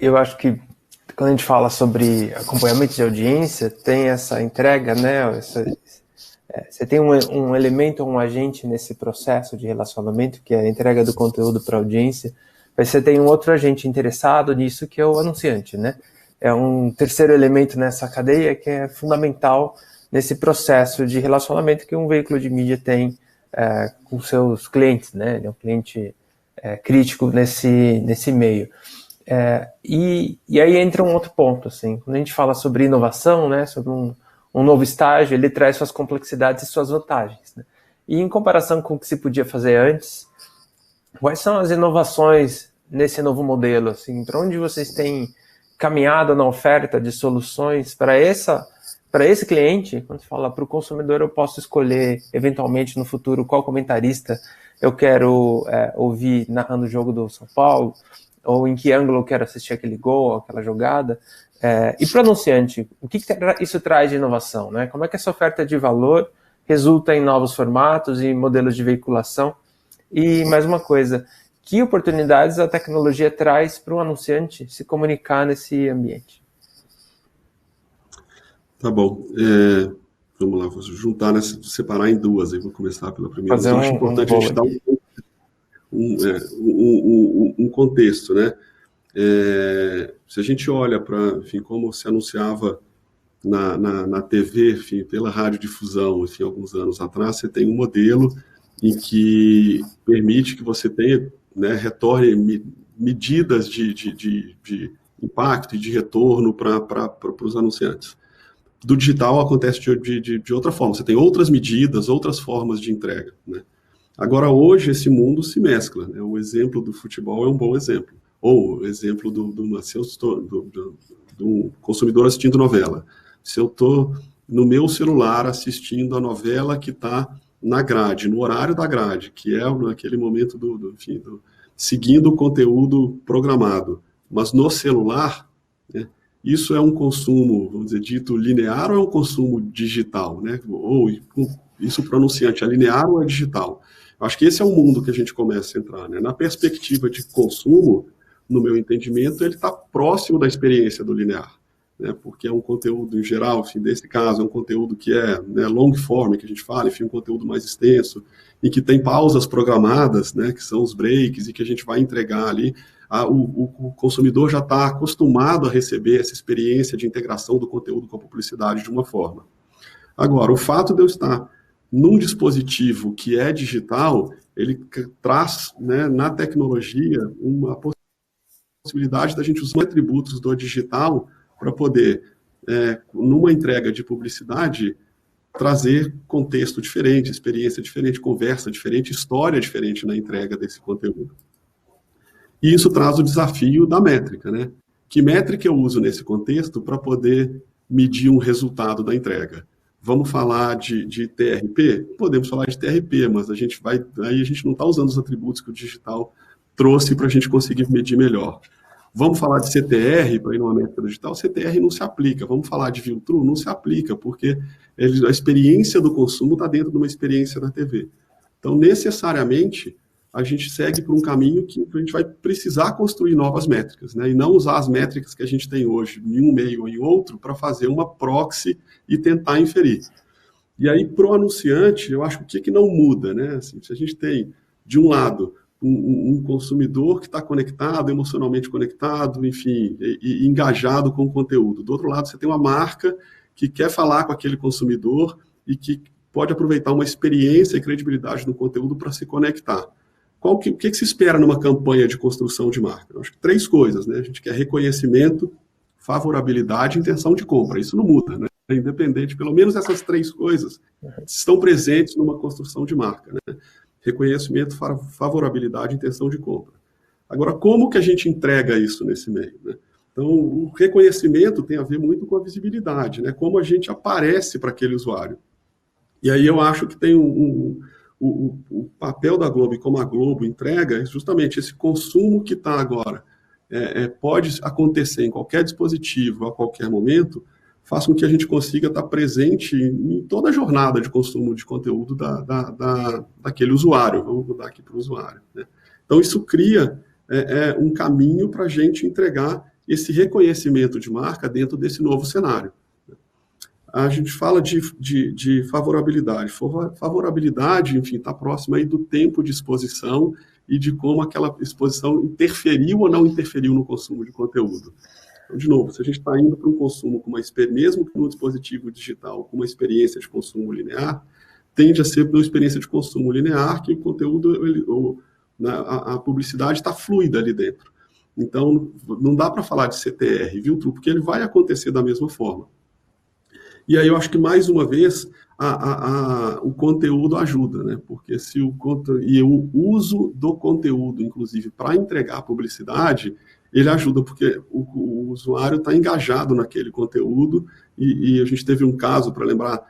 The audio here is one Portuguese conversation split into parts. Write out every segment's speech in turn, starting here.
eu acho que quando a gente fala sobre acompanhamento de audiência, tem essa entrega, né? Você tem um elemento, um agente nesse processo de relacionamento, que é a entrega do conteúdo para a audiência, mas você tem um outro agente interessado nisso, que é o anunciante, né? É um terceiro elemento nessa cadeia que é fundamental nesse processo de relacionamento que um veículo de mídia tem com seus clientes, né? Ele é um cliente crítico nesse meio. E aí entra um outro ponto, assim, quando a gente fala sobre inovação, né, sobre um novo estágio, ele traz suas complexidades e suas vantagens, né? E em comparação com o que se podia fazer antes, quais são as inovações nesse novo modelo? Assim, para onde vocês têm caminhado na oferta de soluções para esse cliente? Quando você fala para o consumidor, eu posso escolher, eventualmente, no futuro, qual comentarista eu quero ouvir narrando o jogo do São Paulo, ou em que ângulo eu quero assistir aquele gol, aquela jogada. E para o anunciante, o que isso traz de inovação, né? Como é que essa oferta de valor resulta em novos formatos e modelos de veiculação? E mais uma coisa, que oportunidades a tecnologia traz para o anunciante se comunicar nesse ambiente? Tá bom. Vamos lá, vou juntar, separar em duas. Eu vou começar pela primeira. Fazer eu acho importante a gente dar um contexto, né? Se a gente olha para, enfim, como se anunciava na TV, enfim, pela radiodifusão, enfim, alguns anos atrás, você tem um modelo em que permite que você tenha, né, retorne medidas de impacto e de retorno para os anunciantes. Do digital acontece de outra forma, você tem outras medidas, outras formas de entrega, né? Agora, hoje, esse mundo se mescla, né? O exemplo do futebol é um bom exemplo. Ou o exemplo do consumidor assistindo novela. Se eu estou no meu celular assistindo a novela que está na grade, no horário da grade, que é naquele momento seguindo o conteúdo programado, mas no celular, né, isso é um consumo, vamos dizer, dito linear ou é um consumo digital, né? Ou isso para o anunciante, é linear ou é digital? Acho que esse é o mundo que a gente começa a entrar, né? Na perspectiva de consumo, no meu entendimento, ele está próximo da experiência do linear, né? Porque é um conteúdo, em geral, enfim, desse caso, é um conteúdo que é, né, long form, que a gente fala, enfim, um conteúdo mais extenso, e que tem pausas programadas, né, que são os breaks, e que a gente vai entregar ali. O consumidor já está acostumado a receber essa experiência de integração do conteúdo com a publicidade de uma forma. Agora, o fato de eu estar num dispositivo que é digital, ele traz, né, na tecnologia uma possibilidade da gente usar atributos do digital para poder, numa entrega de publicidade, trazer contexto diferente, experiência diferente, conversa diferente, história diferente na entrega desse conteúdo. E isso traz o desafio da métrica, né? Que métrica eu uso nesse contexto para poder medir um resultado da entrega? Vamos falar de TRP? Podemos falar de TRP, mas aí a gente não está usando os atributos que o digital trouxe para a gente conseguir medir melhor. Vamos falar de CTR para ir numa métrica digital? CTR não se aplica. Vamos falar de view-through? Não se aplica, porque a experiência do consumo está dentro de uma experiência na TV. Então, necessariamente, a gente segue por um caminho que a gente vai precisar construir novas métricas, né? E não usar as métricas que a gente tem hoje em um meio ou em outro para fazer uma proxy e tentar inferir. E aí, para o anunciante, eu acho que não muda, né? Assim, se a gente tem, de um lado, um consumidor que está conectado, emocionalmente conectado, enfim, e engajado com o conteúdo. Do outro lado, você tem uma marca que quer falar com aquele consumidor e que pode aproveitar uma experiência e credibilidade no conteúdo para se conectar. O que se espera numa campanha de construção de marca? Eu acho que 3 coisas, né? A gente quer reconhecimento, favorabilidade e intenção de compra. Isso não muda, né? É independente, pelo menos essas 3 coisas estão presentes numa construção de marca, né? Reconhecimento, favorabilidade e intenção de compra. Agora, como que a gente entrega isso nesse meio, né? Então, o reconhecimento tem a ver muito com a visibilidade, né? Como a gente aparece para aquele usuário. E aí eu acho que tem o papel da Globo e como a Globo entrega justamente esse consumo que está agora. Pode acontecer em qualquer dispositivo, a qualquer momento, faz com que a gente consiga estar presente em toda a jornada de consumo de conteúdo daquele usuário. Vamos mudar aqui para o usuário, né? Então, isso cria um caminho para a gente entregar esse reconhecimento de marca dentro desse novo cenário. A gente fala de favorabilidade. Favorabilidade, enfim, está próxima aí do tempo de exposição e de como aquela exposição interferiu ou não interferiu no consumo de conteúdo. Então, de novo, se a gente está indo para um consumo com uma experiência, mesmo que no dispositivo digital, com uma experiência de consumo linear, tende a ser uma experiência de consumo linear que o conteúdo, a publicidade está fluida ali dentro. Então, não dá para falar de CTR, viu, Tru? Porque ele vai acontecer da mesma forma. E aí eu acho que, mais uma vez, o conteúdo ajuda, né? Porque se o uso do conteúdo, inclusive, para entregar publicidade, ele ajuda, porque o usuário está engajado naquele conteúdo, e a gente teve um caso, para lembrar,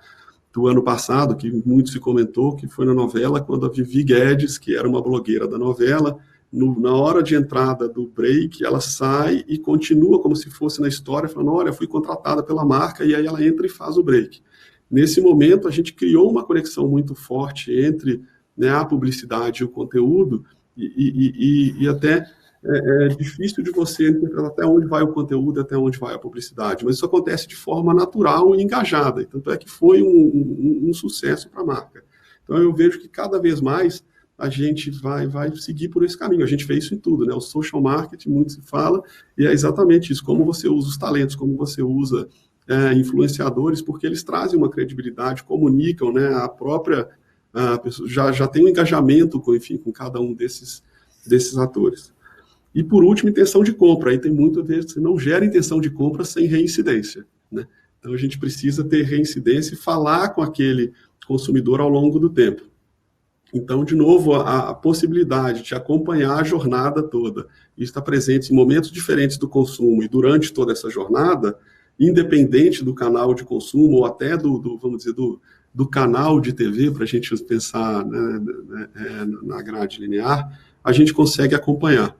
do ano passado, que muito se comentou, que foi na novela, quando a Vivi Guedes, que era uma blogueira da novela, na hora de entrada do break, ela sai e continua como se fosse na história, falando, olha, fui contratada pela marca, e aí ela entra e faz o break. Nesse momento, a gente criou uma conexão muito forte entre, né, a publicidade e o conteúdo, e até é difícil de você interpretar até onde vai o conteúdo, até onde vai a publicidade, mas isso acontece de forma natural e engajada, e tanto é que foi um sucesso para a marca. Então, eu vejo que cada vez mais a gente vai seguir por esse caminho. A gente vê isso em tudo, né? O social marketing, muito se fala, e é exatamente isso, como você usa os talentos, como você usa influenciadores, porque eles trazem uma credibilidade, comunicam, né? A própria pessoa já tem um engajamento com cada um desses atores. E, por último, intenção de compra. Aí tem muito a ver, você não gera intenção de compra sem reincidência, né? Então, a gente precisa ter reincidência e falar com aquele consumidor ao longo do tempo. Então, de novo, a possibilidade de acompanhar a jornada toda e estar presente em momentos diferentes do consumo e durante toda essa jornada, independente do canal de consumo ou até vamos dizer, do canal de TV, para a gente pensar, né, na grade linear, a gente consegue acompanhar.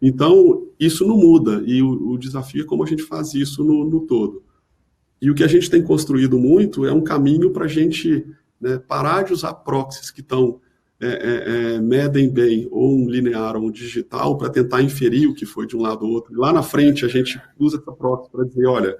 Então, isso não muda, e o desafio é como a gente faz isso no todo. E o que a gente tem construído muito é um caminho para a gente, né, parar de usar proxies que estão medem bem ou um linear ou um digital para tentar inferir o que foi de um lado ou outro. E lá na frente a gente usa essa proxy para dizer, olha,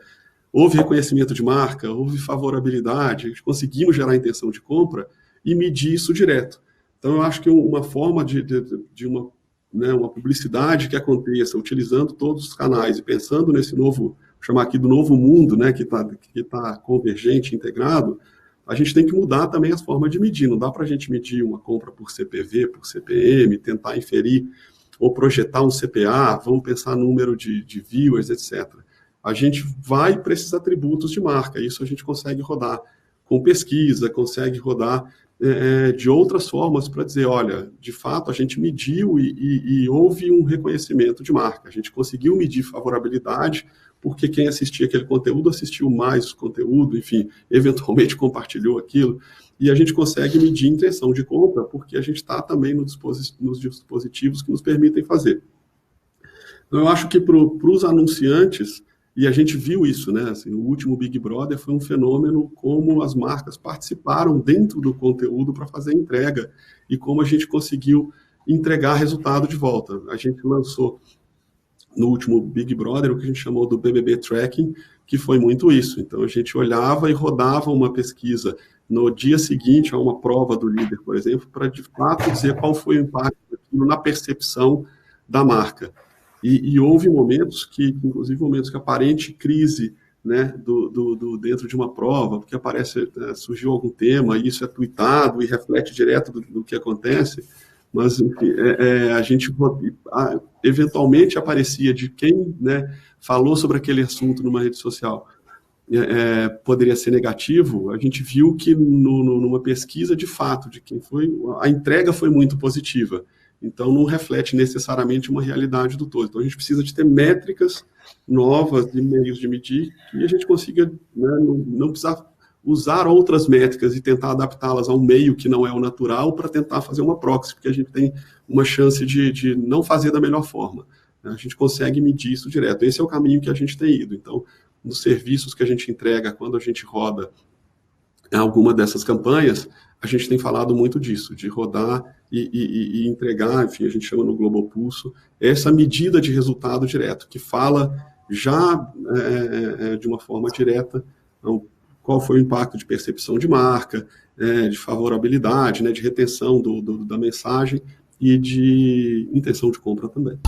houve reconhecimento de marca, houve favorabilidade, conseguimos gerar intenção de compra e medir isso direto. Então eu acho que uma forma de uma publicidade que aconteça utilizando todos os canais e pensando nesse novo, vou chamar aqui do novo mundo, né, que tá convergente, integrado, a gente tem que mudar também as formas de medir. Não dá para a gente medir uma compra por CPV, por CPM, tentar inferir ou projetar um CPA, vamos pensar número de viewers, etc. A gente vai para esses atributos de marca. Isso a gente consegue rodar com pesquisa, consegue rodar de outras formas para dizer, olha, de fato a gente mediu e houve um reconhecimento de marca. A gente conseguiu medir favorabilidade, porque quem assistia aquele conteúdo assistiu mais conteúdo, enfim, eventualmente compartilhou aquilo, e a gente consegue medir intenção de compra, porque a gente está também nos dispositivos que nos permitem fazer. Então, eu acho que para os anunciantes, e a gente viu isso, né? Assim, o último Big Brother foi um fenômeno como as marcas participaram dentro do conteúdo para fazer a entrega, e como a gente conseguiu entregar resultado de volta. A gente lançou no último Big Brother, o que a gente chamou do BBB Tracking, que foi muito isso. Então, a gente olhava e rodava uma pesquisa no dia seguinte a uma prova do líder, por exemplo, para, de fato, dizer qual foi o impacto daquilo na percepção da marca. E houve momentos inclusive momentos que aparente crise, né, dentro de uma prova, porque surgiu algum tema, e isso é tuitado e reflete direto do que acontece, mas a gente eventualmente aparecia de quem, né, falou sobre aquele assunto numa rede social poderia ser negativo. A gente viu que numa pesquisa de fato de quem foi, a entrega foi muito positiva, então não reflete necessariamente uma realidade do todo. Então a gente precisa de ter métricas novas e meios de medir que a gente consiga, né, não precisar usar outras métricas e tentar adaptá-las a um meio que não é o natural para tentar fazer uma proxy, porque a gente tem uma chance de não fazer da melhor forma. A gente consegue medir isso direto. Esse é o caminho que a gente tem ido. Então, nos serviços que a gente entrega, quando a gente roda alguma dessas campanhas, a gente tem falado muito disso, de rodar e entregar, enfim, a gente chama no Globo Pulso, essa medida de resultado direto, que fala já de uma forma direta, então, qual foi o impacto de percepção de marca, de favorabilidade, né, de retenção da mensagem e de intenção de compra também.